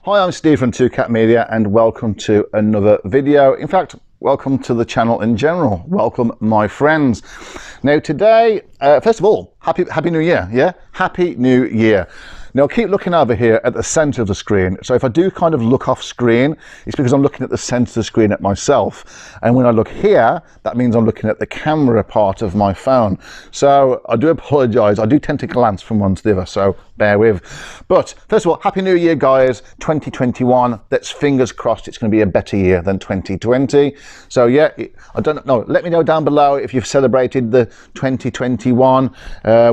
Hi, I'm Steve from 2Cat Media and welcome to another video. In fact, welcome to the channel in general. Welcome, my friends. Now today, first of all, happy New Year, yeah? Happy New Year. Now keep looking over here at the center of the screen. So if I do kind of look off screen, it's because I'm looking at the center of the screen at myself. And when I look here, that means I'm looking at the camera part of my phone. So I do apologize. I do tend to glance from one to the other, so bear with. But first of all, Happy New Year, guys. 2021. Let's fingers crossed it's going to be a better year than 2020. So yeah, I don't know. Let me know down below if you've celebrated the 2021,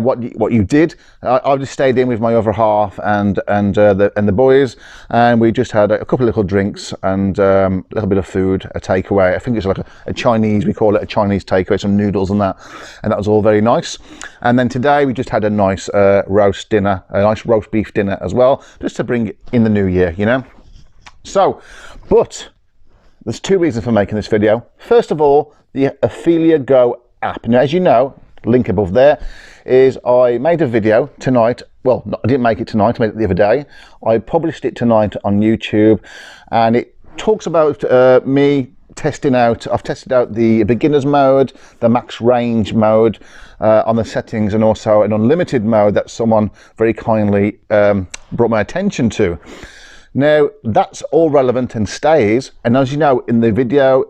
what you did. I've just stayed in with my other half and the boys, and we just had a couple of little drinks and a little bit of food, a takeaway. I think it's like a Chinese, we call it a Chinese takeaway, some noodles and that was all very nice. And then today we just had a nice roast dinner, a nice roast beef dinner as well, just to bring in the new year, you know. So, but there's two reasons for making this video. First of all, the OPHELIA Go app. Now, as you know, link above there, is I made a video tonight. Well, I didn't make it tonight, I made it the other day. I published it tonight on YouTube, and it talks about me testing out. I've tested out the beginner's mode, the max range mode on the settings, and also an unlimited mode that someone very kindly brought my attention to. Now, that's all relevant and stays, and as you know, in the video,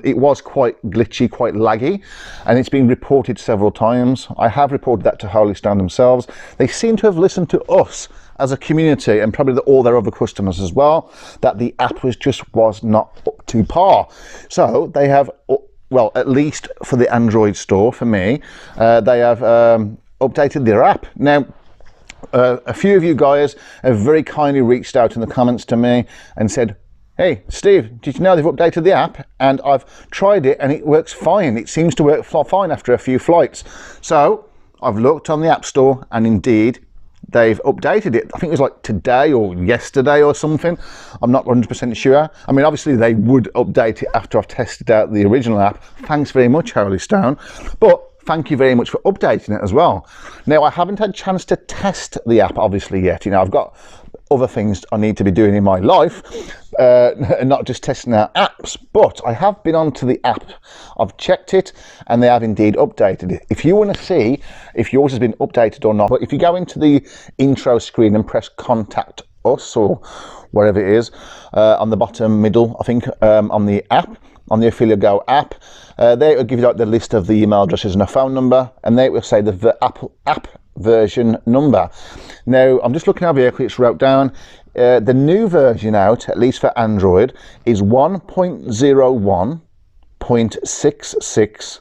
it was quite glitchy, quite laggy, and it's been reported several times. I have reported that to Holy Stone themselves. They seem to have listened to us as a community, and probably all their other customers as well, that the app was not up to par. So they have, well, at least for the Android store, for me, they have updated their app. Now, a few of you guys have very kindly reached out in the comments to me and said, hey Steve, did you know they've updated the app? And I've tried it and it works fine. It seems to work fine after a few flights. So I've looked on the App Store, and indeed they've updated it. I think it was like today or yesterday or something. I'm not 100% sure. I mean, obviously they would update it after I've tested out the original app. Thanks very much, Holy Stone. But thank you very much for updating it as well. Now, I haven't had a chance to test the app obviously yet. You know, I've got other things I need to be doing in my life, and not just testing out apps, but I have been onto the app. I've checked it and they have indeed updated it. If you want to see if yours has been updated or not, but if you go into the intro screen and press contact us or wherever it is, on the bottom middle, I think, on the app, on the OPHELIA Go app, they will give you like the list of the email addresses and a phone number, and they will say the app version number. Now, I'm just looking over here quickly, it's wrote down, the new version out, at least for Android, is 1.01.66,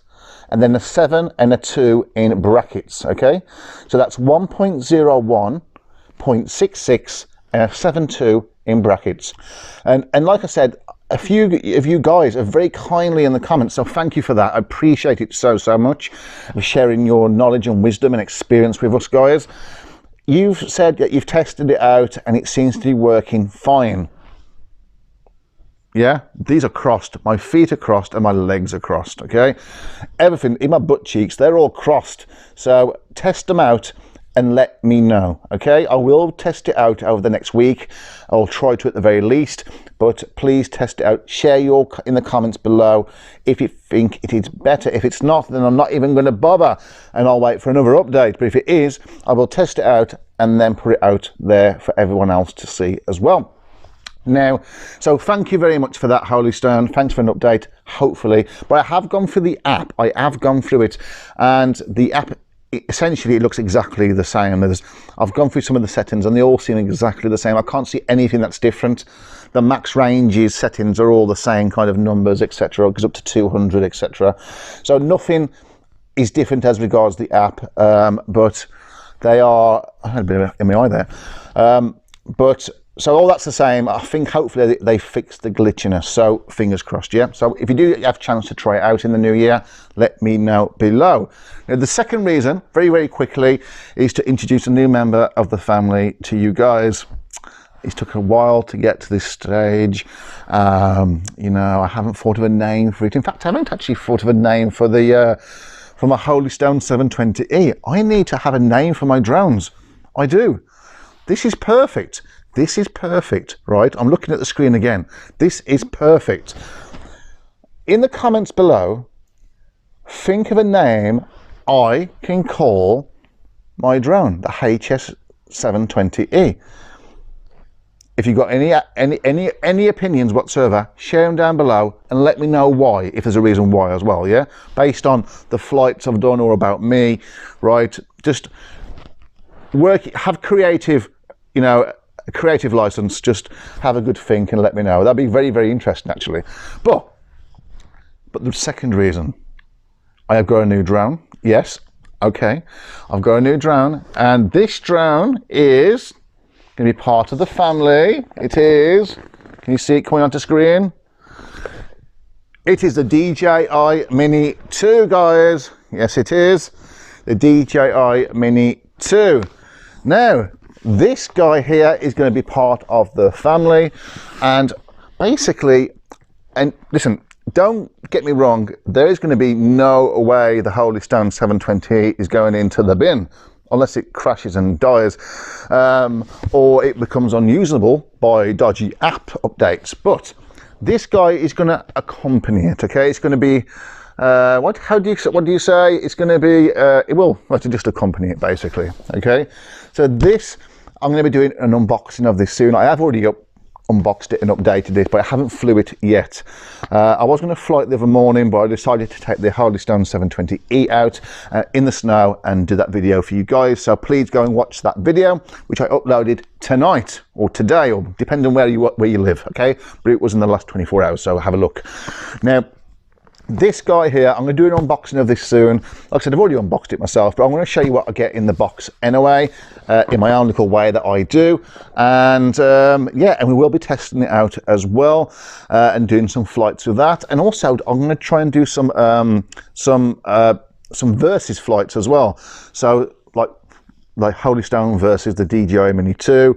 and then a 7 and a 2 in brackets, okay? So that's 1.01.66 and a 7.2 in brackets. And like I said, a few of you guys are very kindly in the comments, so thank you for that. I appreciate it so much, for sharing your knowledge and wisdom and experience with us guys. You've said that you've tested it out and it seems to be working fine. Yeah, these are crossed, my feet are crossed and my legs are crossed, okay? Everything in my butt cheeks, they're all crossed. So test them out and let me know, okay? I will test it out over the next week. I'll try to at the very least, but please test it out. Share in the comments below if you think it is better. If it's not, then I'm not even going to bother, and I'll wait for another update. But if it is, I will test it out and then put it out there for everyone else to see as well. Now, so thank you very much for that, Holy Stone. Thanks for an update, hopefully. But I have gone through the app. I have gone through it, and the app, essentially it looks exactly the same. I've gone through some of the settings and they all seem exactly the same. I can't see anything that's different. The max ranges settings are all the same kind of numbers, etc. It goes up to 200, etc. So nothing is different as regards the app, but they are, I had a bit in my eye there, but so all that's the same. I think hopefully they fixed the glitchiness, so fingers crossed, yeah? So if you do have a chance to try it out in the new year, let me know below. Now, the second reason, very quickly, is to introduce a new member of the family to you guys. It took a while to get to this stage. You know, I haven't thought of a name for it. In fact, I haven't actually thought of a name for my Holy Stone 720E. I need to have a name for my drones. I do. This is perfect. This is perfect, right? I'm looking at the screen again. This is perfect. In the comments below, think of a name I can call my drone, the HS720E. If you've got any opinions whatsoever, share them down below and let me know why, if there's a reason why as well, yeah? Based on the flights I've done or about me, right? Just have creative, you know, a creative license, just have a good think and let me know. That'd be very, very interesting actually. But the second reason, I have got a new drone. Yes, okay. I've got a new drone, and this drone is going to be part of the family. It is. Can you see it coming onto screen? It is the DJI Mini 2, guys. Yes, it is. The DJI Mini 2. Now, this guy here is going to be part of the family, and basically, and listen, don't get me wrong, there is going to be no way the Holy Stone 720 is going into the bin unless it crashes and dies, or it becomes unusable by dodgy app updates. But this guy is going to accompany it, okay? It's going to be, what do you say? It's going to be, it will just accompany it basically, okay? So this, I'm going to be doing an unboxing of this soon. I have already unboxed it and updated it, but I haven't flew it yet. I was going to fly it the other morning, but I decided to take the Holy Stone 720E out in the snow and do that video for you guys. So please go and watch that video, which I uploaded tonight or today, or depending on where you live, okay? But it was in the last 24 hours, so have a look. Now, this guy here, I'm going to do an unboxing of this soon. Like I said, I've already unboxed it myself, but I'm going to show you what I get in the box anyway, in my own little way that I do. And yeah, and we will be testing it out as well, and doing some flights with that. And also, I'm going to try and do some versus flights as well. So like Holy Stone versus the DJI Mini 2,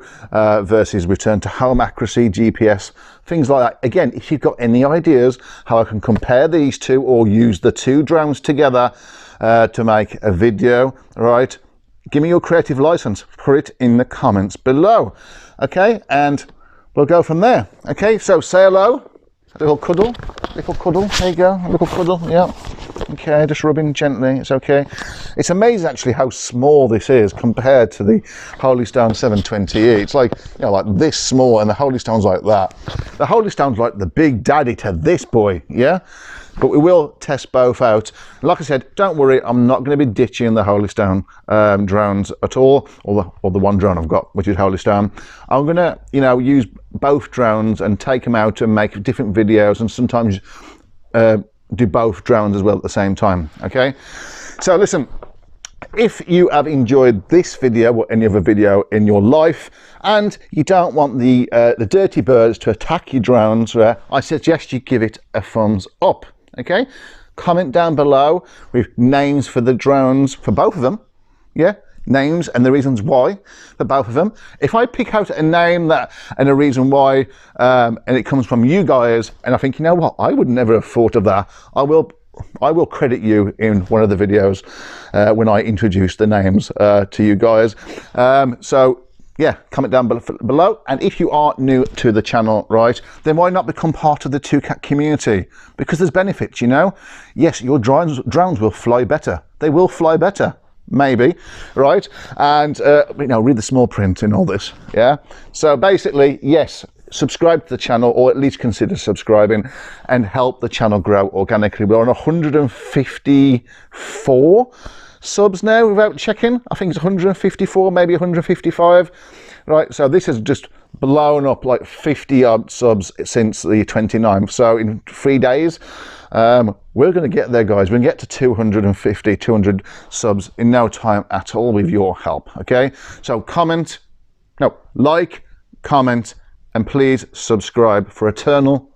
versus return to home accuracy, GPS, things like that. Again, if you've got any ideas how I can compare these two or use the two drones together to make a video, right? Give me your creative license, put it in the comments below, okay? And we'll go from there, okay? So say hello, a little cuddle, there you go, a little cuddle, yeah. Okay, just rubbing gently, it's okay. It's amazing actually how small this is compared to the Holy Stone 720E. It's like, you know, like this small, and the Holy Stone's like that. The Holy Stone's like the big daddy to this boy, yeah? But we will test both out. Like I said, don't worry, I'm not going to be ditching the Holy Stone drones at all, or the one drone I've got, which is Holy Stone. I'm going to, you know, use both drones and take them out and make different videos, and sometimes do both drones as well at the same time, okay? So listen, if you have enjoyed this video or any other video in your life, and you don't want the dirty birds to attack your drones, I suggest you give it a thumbs up, okay? Comment down below with names for the drones, for both of them, yeah? Names and the reasons why for both of them. If I pick out a name and a reason why, and it comes from you guys, and I think, you know what, I would never have thought of that, I will credit you in one of the videos when I introduce the names to you guys. So yeah, comment down below. And if you are new to the channel, right, then why not become part of the 2Cat community? Because there's benefits, you know. Yes, your drones will fly better. They will fly better. Maybe, right? And you know, read the small print in all this, yeah? So basically, yes, subscribe to the channel, or at least consider subscribing, and help the channel grow organically. We're on 154 subs now without checking. I think it's 154, maybe 155, right? So this has just blown up like 50 odd subs since the 29th. So in 3 days, we're going to get there, guys. We're going to get to 250, 200 subs in no time at all with your help, okay? So like, comment, and please subscribe for eternal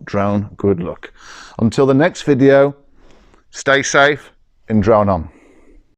drone good luck. Until the next video, stay safe and drone on.